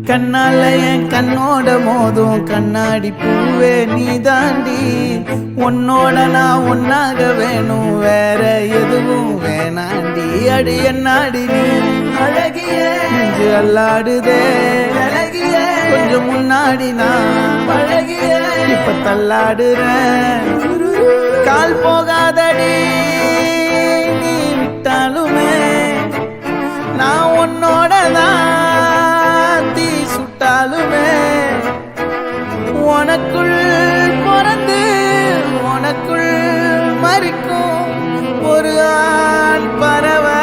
கண்ணால என் கண்ணோட மோதும் கண்ணாடி பூவே நீ தாண்டி. உன்னோட நான் ஒன்னாக வேணும், வேற எதுவும் வேணாண்டி. அடி என்னாடி நீ அழகிய நெஞ்சு அல்லாடுதே அழகிய. கொஞ்சம் முன்னாடி நான் அழகிய இப்ப தள்ளாடுறேன். கால் போகாதடி நீ விட்டாலுமே, நான் உன்னோட தான் தீ சுட்டாலுமே. உனக்குள் பிறந்து உனக்குள் மறிக்கும் ஒரு ஆண் பறவை